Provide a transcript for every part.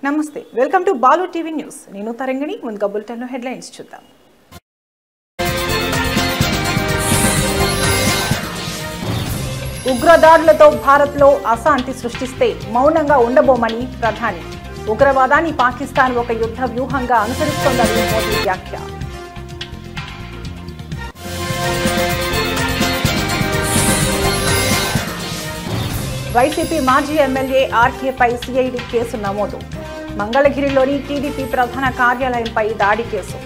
నమస్తే welcome to Balu TV news నేను తరంగిణి ముందుగా బులెటిన్ లో హెడ్లైన్స్ చూద్దాం ఉగ్రదాడులతో భారత్లో అశాంతి సృష్టిస్తే మౌనంగా ఉండబోమని ప్రధాని ఉగ్రవాదాన్ని పాకిస్తాన్ ఒక యుద్ధ వ్యూహంగా అనుసరిస్తోందని మోదీ వ్యాఖ్య వైసీపీ మాజీ ఎమ్మెల్యే ఆర్కేపై సిఐడి కేసు నమోదు మంగళగిరిలోని టీడీపీ ప్రధాన కార్యాలయంపై దాడి కేసు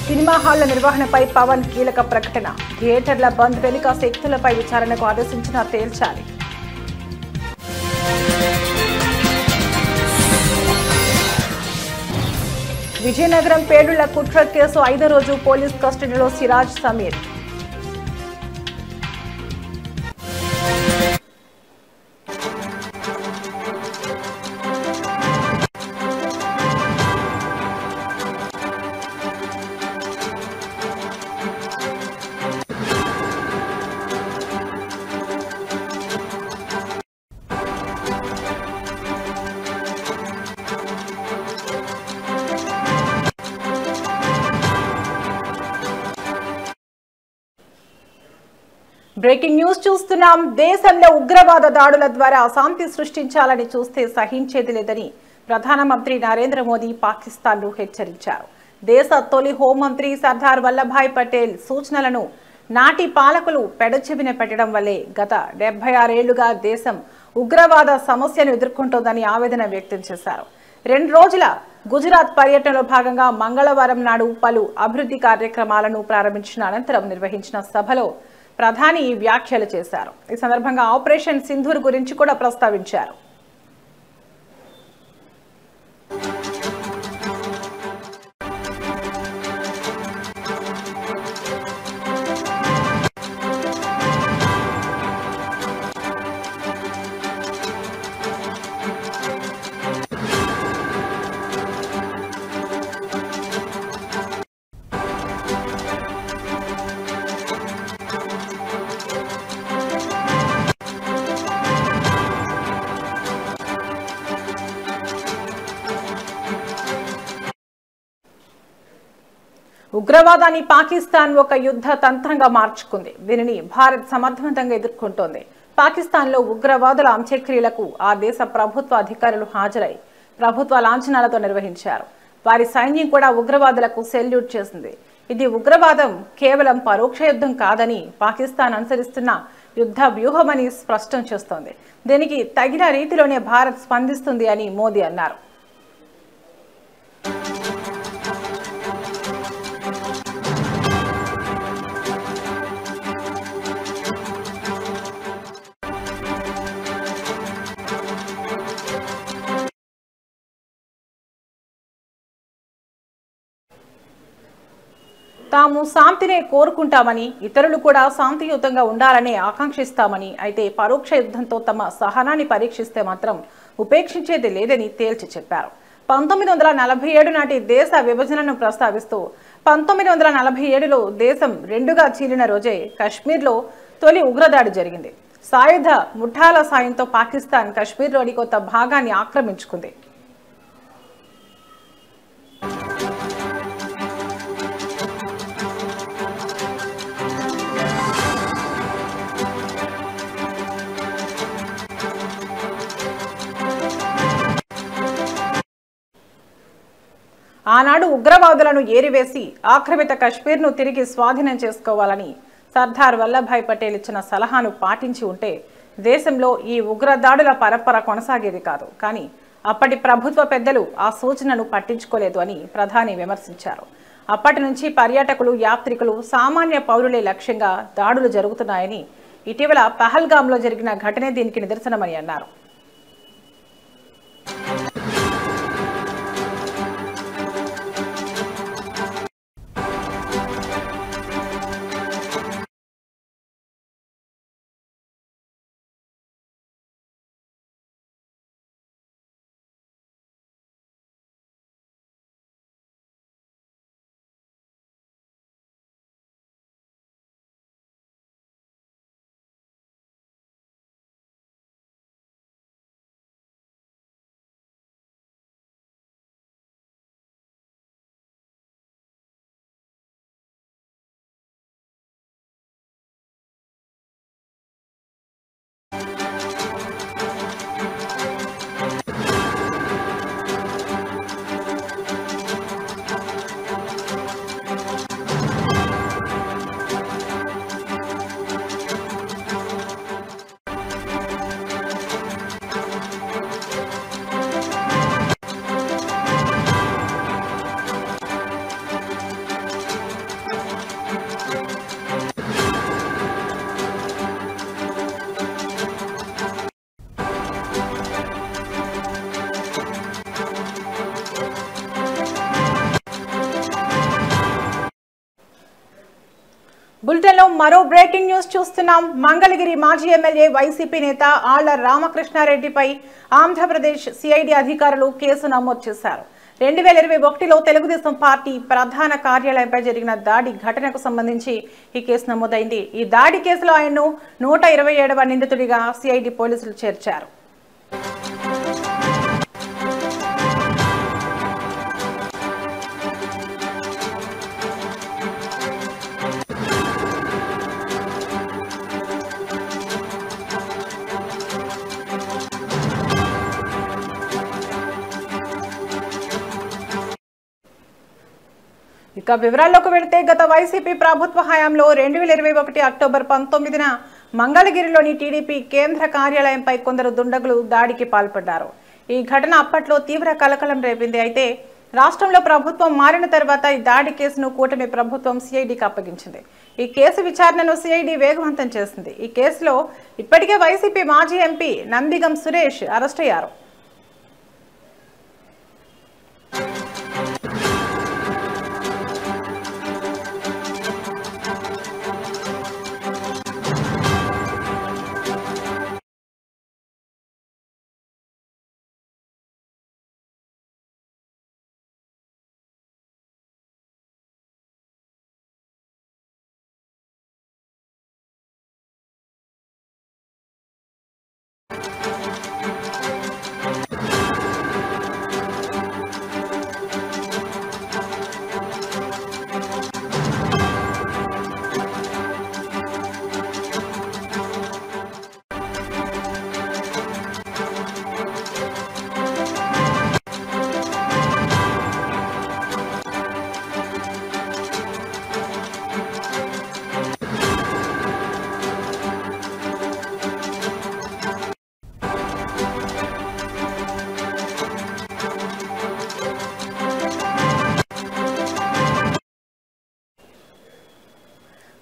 సినిమా హాళ్ల నిర్వహణపై పవన్ కీలక ప్రకటన థియేటర్ల బంద్ వెనుక శక్తులపై విచారణకు ఆదేశించిన తేల్చాలి విజయనగరం పేలుళ్ల కుట్ర కేసు 5వ రోజు పోలీస్ కస్టడీలో సిరాజ్ సమీర్ బ్రేకింగ్ న్యూస్ చూస్తున్నాం. దేశంలో ఉగ్రవాద దాడుల ద్వారా అశాంతి సృష్టించాలని చూస్తే సహించేది లేదని ప్రధానమంత్రి నరేంద్ర మోదీ పాకిస్తాన్ను హెచ్చరించారు. దేశ తొలి హోంమంత్రి సర్దార్ వల్లభాయ్ పటేల్ సూచనలను నాటి పాలకులు పెడచెవిన పెట్టడం వల్లే గత 76 ఏళ్లుగా దేశం ఉగ్రవాద సమస్యను ఎదుర్కొంటోందని ఆవేదన వ్యక్తం చేశారు. 2 రోజుల గుజరాత్ పర్యటనలో భాగంగా మంగళవారం నాడు పలు అభివృద్ధి కార్యక్రమాలను ప్రారంభించిన అనంతరం నిర్వహించిన సభలో ప్రధాని ఈ వ్యాఖ్యలు చేశారు. ఈ సందర్భంగా ఆపరేషన్ సింధూర్ గురించి కూడా ప్రస్తావించారు. ఉగ్రవాదాన్ని పాకిస్తాన్ ఒక యుద్ధ తంత్రంగా మార్చుకుంది. దీనిని భారత్ సమర్థవంతంగా ఎదుర్కొంటోంది. పాకిస్తాన్లో ఉగ్రవాదుల అంత్యక్రియలకు ఆ దేశ ప్రభుత్వ అధికారులు హాజరై ప్రభుత్వ లాంఛనాలతో నిర్వహించారు. వారి సైన్యం కూడా ఉగ్రవాదులకు సెల్యూట్ చేసింది. ఇది ఉగ్రవాదం కేవలం పరోక్ష యుద్ధం కాదని పాకిస్తాన్ అనుసరిస్తున్న యుద్ధ వ్యూహమని స్పష్టం చేస్తోంది. దీనికి తగిన రీతిలోనే భారత్ స్పందిస్తుంది అని మోదీ అన్నారు. తాము శాంతినే కోరుకుంటామని, ఇతరులు కూడా శాంతియుతంగా ఉండాలని ఆకాంక్షిస్తామని, అయితే పరోక్ష యుద్ధంతో తమ సహనాన్ని పరీక్షిస్తే మాత్రం ఉపేక్షించేది లేదని తేల్చి చెప్పారు. 1947 నాటి దేశ విభజనను ప్రస్తావిస్తూ 1947లో దేశం 2గా చీలిన రోజే కశ్మీర్లో తొలి ఉగ్రదాడి జరిగింది. సాయుధ ముఠాల సాయంతో పాకిస్తాన్ కశ్మీర్లోని కొంత భాగాన్ని ఆక్రమించుకుంది. ఆనాడు ఉగ్రవాదులను ఏరివేసి ఆక్రమిత కశ్మీర్ను తిరిగి స్వాధీనం చేసుకోవాలని సర్దార్ వల్లభాయ్ పటేల్ ఇచ్చిన సలహాను పాటించి ఉంటే దేశంలో ఈ ఉగ్రదాడుల పరంపర కొనసాగేది కాదు. కానీ అప్పటి ప్రభుత్వ పెద్దలు ఆ సూచనను పట్టించుకోలేదు అని ప్రధాని విమర్శించారు. అప్పటి నుంచి పర్యాటకులు, యాత్రికులు, సామాన్య పౌరులే లక్ష్యంగా దాడులు జరుగుతున్నాయని, ఇటీవల పహల్గామ్లో జరిగిన ఘటనే దీనికి నిదర్శనమని అన్నారు. బులెటిన్లో మరో బ్రేకింగ్ న్యూస్ చూస్తున్నాం. మంగళగిరి మాజీ ఎమ్మెల్యే వైసీపీ నేత ఆళ్ల రామకృష్ణారెడ్డిపై ఆంధ్రప్రదేశ్ సిఐడి అధికారులు కేసు నమోదు చేశారు. 2021లో తెలుగుదేశం పార్టీ ప్రధాన కార్యాలయంపై జరిగిన దాడి ఘటనకు సంబంధించి ఈ కేసు నమోదైంది. ఈ దాడి కేసులో ఆయన్ను 127వ నిందితుడిగా సిఐడి పోలీసులు చేర్చారు. ఇక వివరాల్లోకి వెళితే గత వైసీపీ ప్రభుత్వ హయాంలో 2021 అక్టోబర్ 19న మంగళగిరిలోని టీడీపీ కేంద్ర కార్యాలయంపై కొందరు దుండగులు దాడికి పాల్పడ్డారు. ఈ ఘటన అప్పట్లో తీవ్ర కలకలం రేపింది. అయితే రాష్ట్రంలో ప్రభుత్వం మారిన తర్వాత ఈ దాడి కేసును కూటమి ప్రభుత్వం సిఐడికి అప్పగించింది. ఈ కేసు విచారణను సిఐడి వేగవంతం చేసింది. ఈ కేసులో ఇప్పటికే వైసీపీ మాజీ ఎంపీ నందిగం సురేష్ అరెస్ట్ అయ్యారు.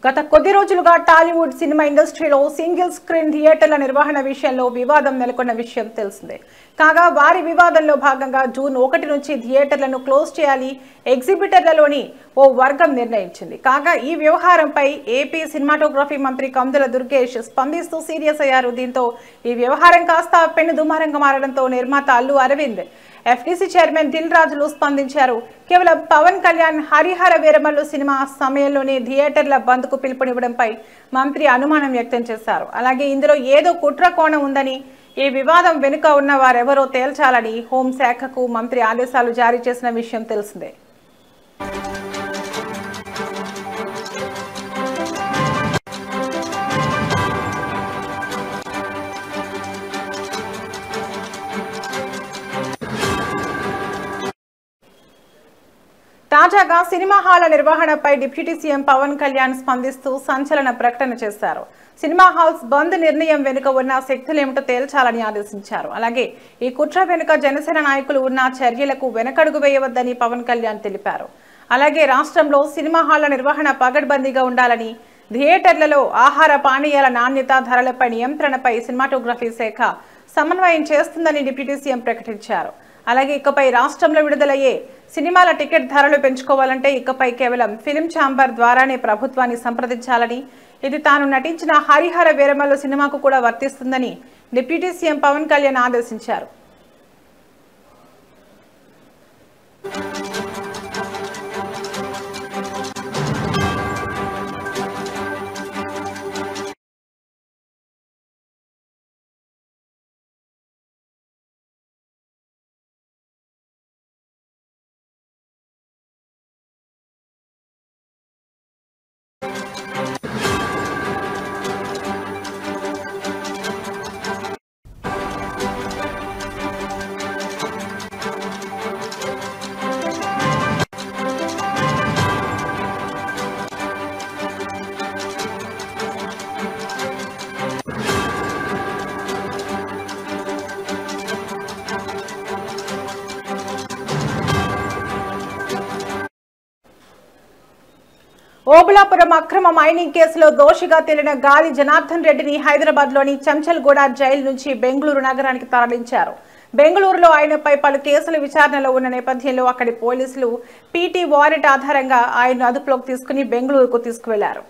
గత కొద్ది రోజులుగా టాలీవుడ్ సినిమా ఇండస్ట్రీలో సింగిల్ స్క్రీన్ థియేటర్ల నిర్వహణ విషయంలో వివాదం నెలకొన్న విషయం తెలిసిందే. కాగా వారి వివాదంలో భాగంగా జూన్ 1 నుంచి థియేటర్లను క్లోజ్ చేయాలి ఎగ్జిబిటర్లలోని ఓ వర్గం నిర్ణయించింది. కాగా ఈ వ్యవహారంపై ఏపీ సినిమాటోగ్రఫీ మంత్రి కందుల దుర్గేష్ స్పందిస్తూ సీరియస్ అయ్యారు. దీంతో ఈ వ్యవహారం కాస్త పెను దుమారంగా మారడంతో నిర్మాత అల్లు అరవింద్, ఎఫ్డీసీ చైర్మన్ దిల్ రాజులు స్పందించారు. కేవలం పవన్ కళ్యాణ్ హరిహర వీరమల్లు సినిమా సమయంలోనే థియేటర్ల బంద్కు పిలుపునివ్వడంపై మంత్రి అనుమానం వ్యక్తం చేశారు. అలాగే ఇందులో ఏదో కుట్ర కోణం ఉందని, ఈ వివాదం వెనుక ఉన్న వారెవరో తేల్చాలని హోంశాఖకు మంత్రి ఆదేశాలు జారీ చేసిన విషయం తెలిసిందే. తాజాగా సినిమా హాళ్ల నిర్వహణపై డిప్యూటీ సీఎం పవన్ కళ్యాణ్ స్పందిస్తూ సంచలన ప్రకటన చేశారు. సినిమా హాల్స్ బంద్ నిర్ణయం వెనుక ఉన్న శక్తులేమిటో తేల్చాలని ఆదేశించారు. అలాగే ఈ కుట్ర వెనుక జనసేన నాయకులు ఉన్న చర్యలకు వెనకడుగు వేయవద్దని పవన్ కళ్యాణ్ తెలిపారు. అలాగే రాష్ట్రంలో సినిమా హాళ్ల నిర్వహణ పగడ్బందీగా ఉండాలని, థియేటర్లలో ఆహార పానీయాల నాణ్యత, ధరలపై నియంత్రణపై సినిమాటోగ్రఫీ శాఖ సమన్వయం చేస్తుందని డిప్యూటీ సీఎం ప్రకటించారు. అలాగే ఇకపై రాష్ట్రంలో విడుదలయ్యే సినిమాల టికెట్ ధరలు పెంచుకోవాలంటే ఇకపై కేవలం ఫిలిం ఛాంబర్ ద్వారానే ప్రభుత్వాన్ని సంప్రదించాలని, ఇది తాను నటించిన హరిహర వీరమల్లు సినిమాకు కూడా వర్తిస్తుందని డిప్యూటీ సీఎం పవన్ కళ్యాణ్ ఆదేశించారు. ఓబులాపురం అక్రమ మైనింగ్ కేసులో దోషిగా తేలిన గాలి జనార్దన్ రెడ్డిని హైదరాబాద్లోని చంచల్గూడ జైలు నుంచి బెంగళూరు నగరానికి తరలించారు. బెంగళూరులో ఆయనపై పలు కేసుల విచారణలో ఉన్న నేపథ్యంలో అక్కడి పోలీసులు పీటీ వారెంట్ ఆధారంగా ఆయన్ను అదుపులోకి తీసుకుని బెంగళూరుకు తీసుకువెళ్లారు.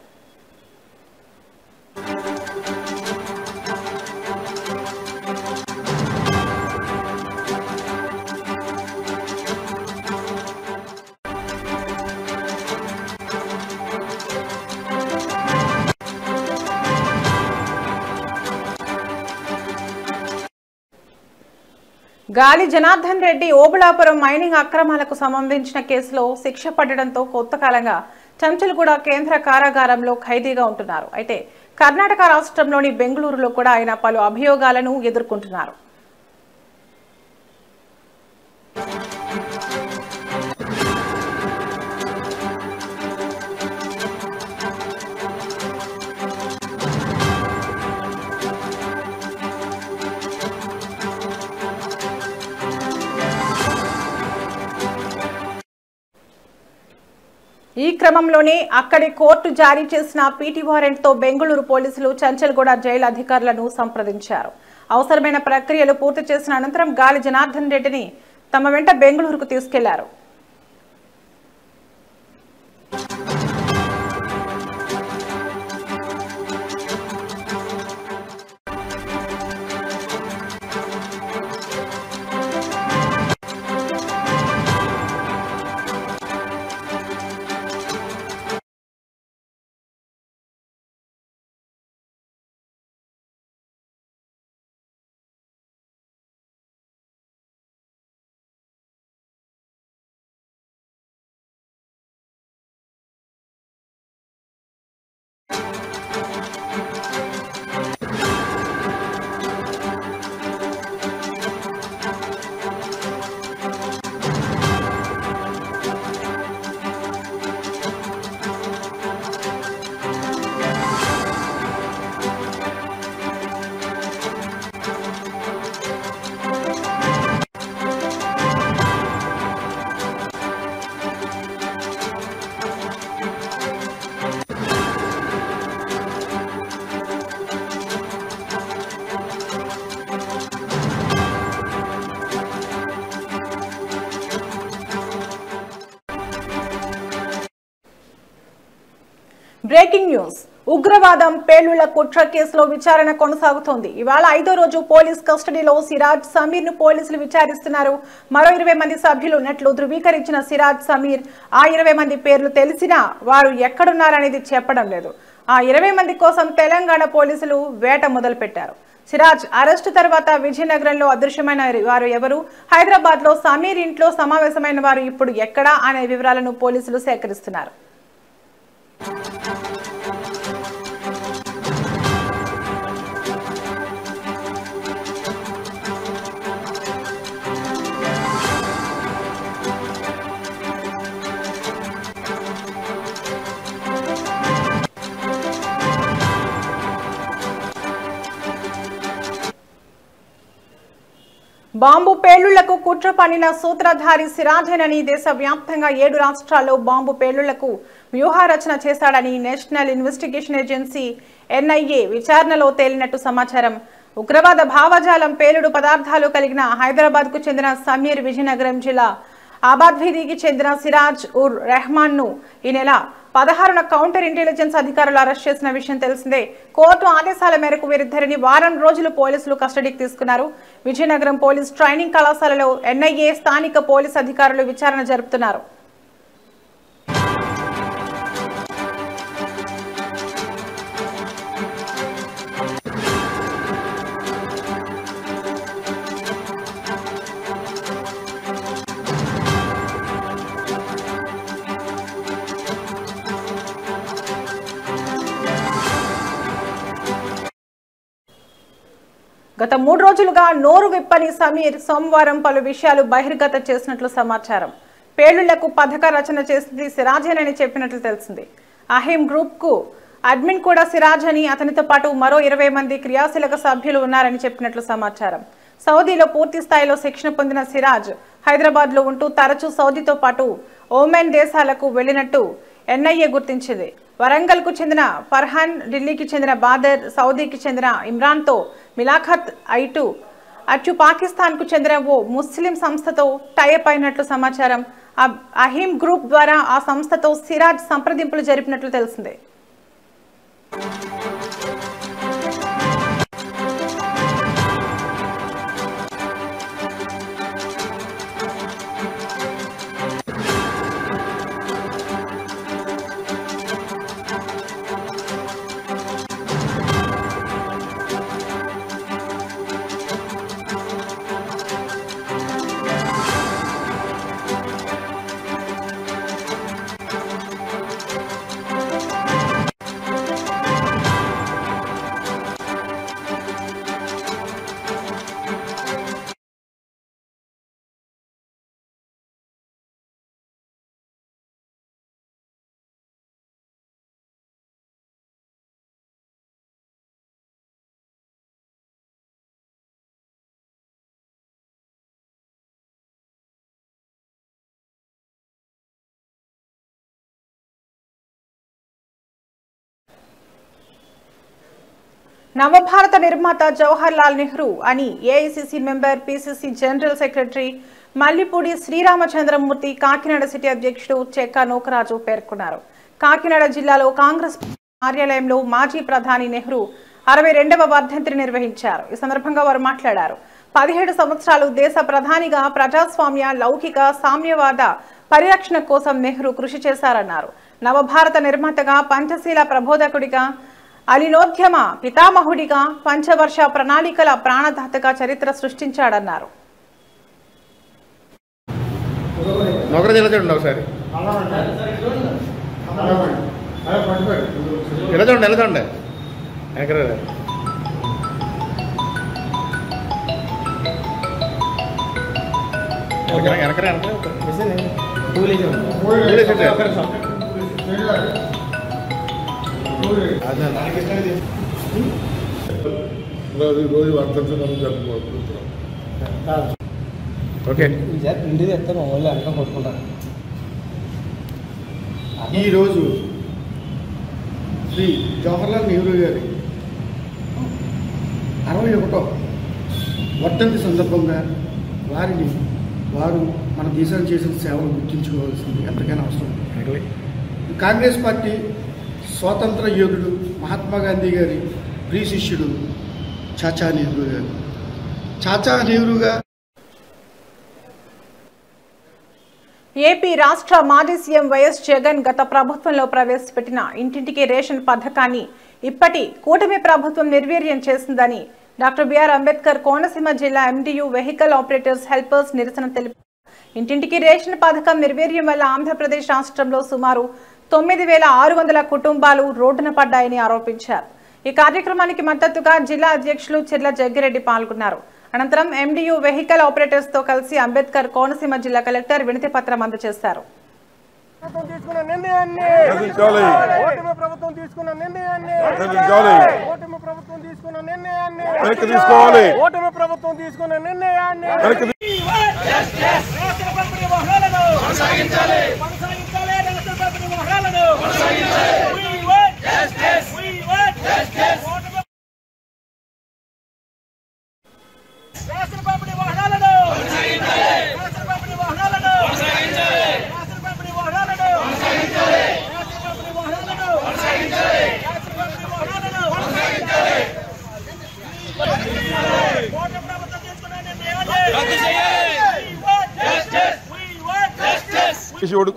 గాలి జనార్దన్ రెడ్డి ఓబుళాపురం మైనింగ్ అక్రమాలకు సంబంధించిన కేసులో శిక్ష పడడంతో కొంతకాలంగా చెంచల్గూడ కేంద్ర కారాగారంలో ఖైదీగా ఉంటున్నారు. అయితే కర్ణాటక రాష్ట్రంలోని బెంగళూరులో కూడా ఆయన పలు అభియోగాలను ఎదుర్కొంటున్నారు. ఈ క్రమంలోనే అక్కడి కోర్టు జారీ చేసిన పీటీ వారెంట్తో బెంగళూరు పోలీసులు చెంచల్గూడ జైలు అధికారులను సంప్రదించారు. అవసరమైన ప్రక్రియలు పూర్తి చేసిన అనంతరం గాలి జనార్దన్ రెడ్డిని తమ వెంట బెంగళూరుకు తీసుకెళ్లారు. Breaking news. ఉగ్రవాదం పేలుళ్ల కుట్ర కేసులో విచారణ కొనసాగుతోంది. ఇవాళ 5వ రోజు పోలీస్ కస్టడీలో సిరాజ్ సమీర్ ను పోలీసులు విచారిస్తున్నారు. మరో 20 మంది సభ్యులు ఉన్నట్లు ధృవీకరించిన సిరాజ్ సమీర్ ఆ 20 మంది పేర్లు తెలిసినా వారు ఎక్కడున్నారనేది చెప్పడం లేదు. ఆ 20 మంది కోసం తెలంగాణ పోలీసులు వేట మొదలుపెట్టారు. సిరాజ్ అరెస్టు తర్వాత విజయనగరంలో అదృశ్యమైన వారు ఎవరు, హైదరాబాద్ లో సమీర్ ఇంట్లో సమావేశమైన వారు ఇప్పుడు ఎక్కడా అనే వివరాలను పోలీసులు సేకరిస్తున్నారు. బాంబు పేలుళ్లకు కుట్ర పన్నిన సూత్రధారి సిరాజేనని దేశవ్యాప్తంగా 7 రాష్ట్రాల్లో బాంబు పేలుళ్లకు వ్యూహరచన చేశాడని నేషనల్ ఇన్వెస్టిగేషన్ ఏజెన్సీ ఎన్ఐఏ విచారణలో తేలినట్టు సమాచారం. ఉగ్రవాద భావజాలం పేలుడు పదార్థాలు కలిగిన హైదరాబాద్ కు చెందిన సమీర్, విజయనగరం జిల్లా ఆబాద్వీదికి చెందిన సిరాజ్ ఉర్ రెహమాన్ ను ఈ నెల 16న కౌంటర్ ఇంటెలిజెన్స్ అధికారులు అరెస్ట్ చేసిన విషయం తెలిసిందే. కోర్టు ఆదేశాల మేరకు వీరిద్దరిని వారం రోజులు పోలీసులు కస్టడీకి తీసుకున్నారు. విజయనగరం పోలీస్ ట్రైనింగ్ కళాశాలలో ఎన్ఐఏ స్థానిక పోలీస్ అధికారులు విచారణ జరుపుతున్నారు. గత 3 రోజులుగా నోరు విప్పని సమీర్ సోమవారం పలు విషయాలు బహిర్గతం చేసినట్లు సమాచారం. పేలుళ్లకు పథక రచన చేసింది సిరాజేనని చెప్పినట్లు తెలిసింది. అహీం గ్రూప్ కు అడ్మిన్ కూడా సిరాజ్ అని, అతనితో పాటు మరో 20 మంది క్రియాశీలక సభ్యులు ఉన్నారని చెప్పినట్లు సమాచారం. సౌదీలో పూర్తి స్థాయిలో శిక్షణ పొందిన సిరాజ్ హైదరాబాద్ లో ఉంటూ తరచూ సౌదీతో పాటు ఓమెన్ దేశాలకు వెళ్లినట్టు ఎన్ఐఏ గుర్తించింది. వరంగల్ కు చెందిన ఫర్హాన్, ఢిల్లీకి చెందిన బాదర్, సౌదీకి చెందిన ఇమ్రాన్ తో మిలాఖత్ అటు పాకిస్తాన్ కు చెందిన ఓ ముస్లిం సంస్థతో టైఅప్ అయినట్లు సమాచారం. అహీం గ్రూప్ ద్వారా ఆ సంస్థతో సిరాజ్ సంప్రదింపులు జరిపినట్లు తెలిసిందే. నవభారత నిర్మాత జవహర్ లాల్ నెహ్రూ అని AICC member, PCC general secretary Mallipudi Sriramachandramurthy Kakinada city అధ్యక్షుడు చెక్క నూకరాజు పేర్కొన్నారు. కాకినాడ జిల్లాలో కాంగ్రెస్ కార్యాలయంలో మాజీ ప్రధాని నెహ్రూ 62వ వర్ధంతిని నిర్వహించారు. ఈ సందర్భంగా వారు మాట్లాడారు. 17 సంవత్సరాలు దేశ ప్రధానిగా ప్రజాస్వామ్య, లౌకిక, సామ్యవాద పరిరక్షణ కోసం నెహ్రూ కృషి చేశారన్నారు. నవభారత నిర్మాతగా, పంచశీల ప్రబోధకుడిగా, అలినోద్యమ పితామహుడిగా, పంచవర్ష ప్రణాళికల ప్రాణదాతగా చరిత్ర సృష్టించాడన్నారు. ఈరోజు శ్రీ జవహర్లాల్ నెహ్రూ గారి 61వ వర్ధంతి సందర్భంగా వారు మన దేశానికి చేసిన సేవలు గుర్తించుకోవాల్సింది ఎంతకైనా అవసరం. కాంగ్రెస్ పార్టీ స్వాతంత్ర యోధుడు మహాత్మా గాంధీ గారి ప్రియ శిష్యుడు చాచా నెహ్రూ గారు. చాచా నెహ్రూగా ఏపీ రాష్ట్ర మాజీ సీఎం వైఎస్ జగన్ గత ప్రభుత్వంలో ప్రవేశపెట్టిన ఇంటింటికి రేషన్ పథకాన్ని ఇప్పటి కూటమి ప్రభుత్వం నిర్వీర్యం చేసిందని డాక్టర్ బిఆర్ అంబేద్కర్ కోనసీమ జిల్లా ఎండియు వెహికల్ ఆపరేటర్స్ హెల్పర్స్ నిరసన తెలిపారు. ఇంటింటికి రేషన్ పథకం నిర్వీర్యం వల్ల ఆంధ్రప్రదేశ్ రాష్ట్రంలో సుమారు 9,600 కుటుంబాలు రోడ్డున పడ్డాయని ఆరోపించారు. ఈ కార్యక్రమానికి మద్దతుగా జిల్లా అధ్యక్షులు చిర్ల జగ్గిరెడ్డి పాల్గొన్నారు. అనంతరం ఎండియు వెహికల్ ఆపరేటర్స్ తో కలిసి అంబేద్కర్ కోనసీమ జిల్లా కలెక్టర్ వినతి పత్రం అందజేశారు.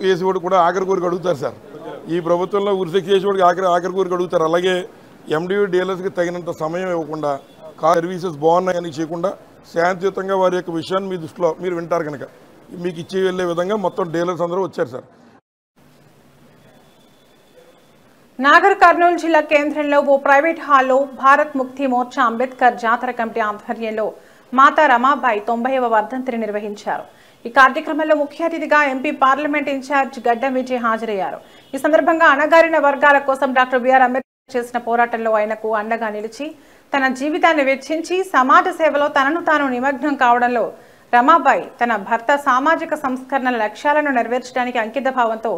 చేసేవాడు కూడా ఆఖరి కోరిక అడుగుతారు సార్. ఈ ప్రభుత్వంలో ఉరిశిక్ష చేసేవాడికి ఆఖరి కోరిక అడుగుతారు. అలాగే ఎండియూ డీలర్స్కి తగినంత సమయం ఇవ్వకుండా, సర్వీసెస్ బాగున్నాయని చేయకుండా శాంతియుతంగా వారి యొక్క విషయాన్ని మీ దృష్టిలో మీరు వింటారు కనుక మీకు ఇచ్చి వెళ్లే విధంగా మొత్తం డీలర్స్ అందరూ వచ్చారు సార్. నాగర్ కర్నూలు జిల్లా కేంద్రంలో ఓ ప్రైవేట్ హాల్లో భారత్ ముక్తి మోర్చా అంబేద్కర్ జాతర కమిటీ ఆధ్వర్యంలో మాతా రమాబాయి 90వ వర్ధంతిని నిర్వహించారు. ఈ కార్యక్రమంలో ముఖ్య అతిథిగా ఎంపీ పార్లమెంట్ ఇన్ఛార్జ్ గడ్డం విజయ్ హాజరయ్యారు. ఈ సందర్భంగా అణగారిన వర్గాల కోసం డాక్టర్ బిఆర్ అంబేద్కర్ చేసిన పోరాటంలో ఆయనకు అండగా నిలిచి తన జీవితాన్ని వెచ్చించి సమాజ సేవలో తనను తాను నిమగ్నం కావడంలో రమాబాయి తన భర్త సామాజిక సంస్కరణల లక్ష్యాలను నెరవేర్చడానికి అంకిత భావంతో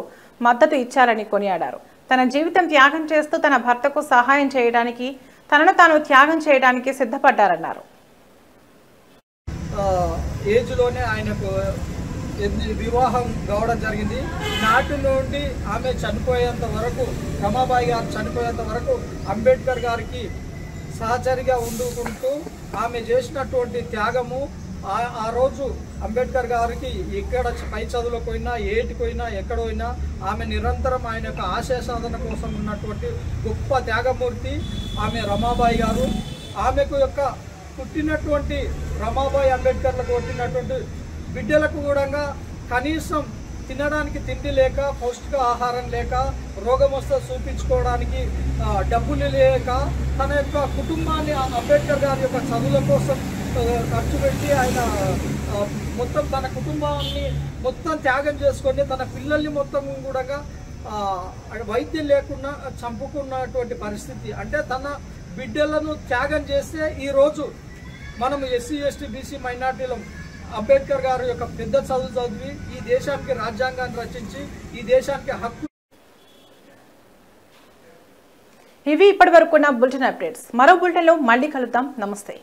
మద్దతు ఇచ్చారని కొనియాడారు. తన జీవితం త్యాగం చేస్తూ తన భర్తకు సహాయం చేయడానికి, తనను తాను త్యాగం చేయడానికి సిద్ధపడ్డారన్నారు. ఏజ్లోనే ఆయనకు వివాహం కావడం జరిగింది. నాటి నుండి ఆమె చనిపోయేంత వరకు, రమాబాయి గారు చనిపోయేంత వరకు అంబేద్కర్ గారికి సహచరిగా ఉండుకుంటూ ఆమె చేసినటువంటి త్యాగము, ఆ రోజు అంబేద్కర్ గారికి ఎక్కడ పై చదువులకు పోయినా, ఏటికి పోయినా, ఎక్కడ పోయినా ఆమె నిరంతరం ఆయన యొక్క ఆశయ సాధన కోసం ఉన్నటువంటి గొప్ప త్యాగమూర్తి ఆమె రమాబాయి గారు. ఆమెకు యొక్క పుట్టినటువంటి రమాబాయి అంబేద్కర్లకు పుట్టినటువంటి బిడ్డలకు కూడా కనీసం తినడానికి తిండి లేక, పౌష్టిక ఆహారం లేక, రోగం వస్తే చూపించుకోవడానికి డబ్బులు లేక తన యొక్క కుటుంబాన్ని అంబేద్కర్ గారి యొక్క చదువుల కోసం ఖర్చు పెట్టి ఆయన మొత్తం తన కుటుంబాన్ని మొత్తం త్యాగం చేసుకొని తన పిల్లల్ని మొత్తం కూడా వైద్యం లేకుండా చంపుకున్నటువంటి పరిస్థితి. అంటే తన బిడ్డలను త్యాగం చేస్తే ఈరోజు మనం ఎస్సీ, ఎస్టీ, బీసీ మైనార్టీలు అంబేద్కర్ గారి యొక్క పెద్ద చదువు చదివి ఈ దేశానికి రాజ్యాంగాన్ని రచించి ఈ దేశానికి హక్కు. ఇవి ఇప్పటివరకున్న బులెటిన్ అప్డేట్స్. మరో బులెటిన్లో మళ్ళీ కలుద్దాం. నమస్తే.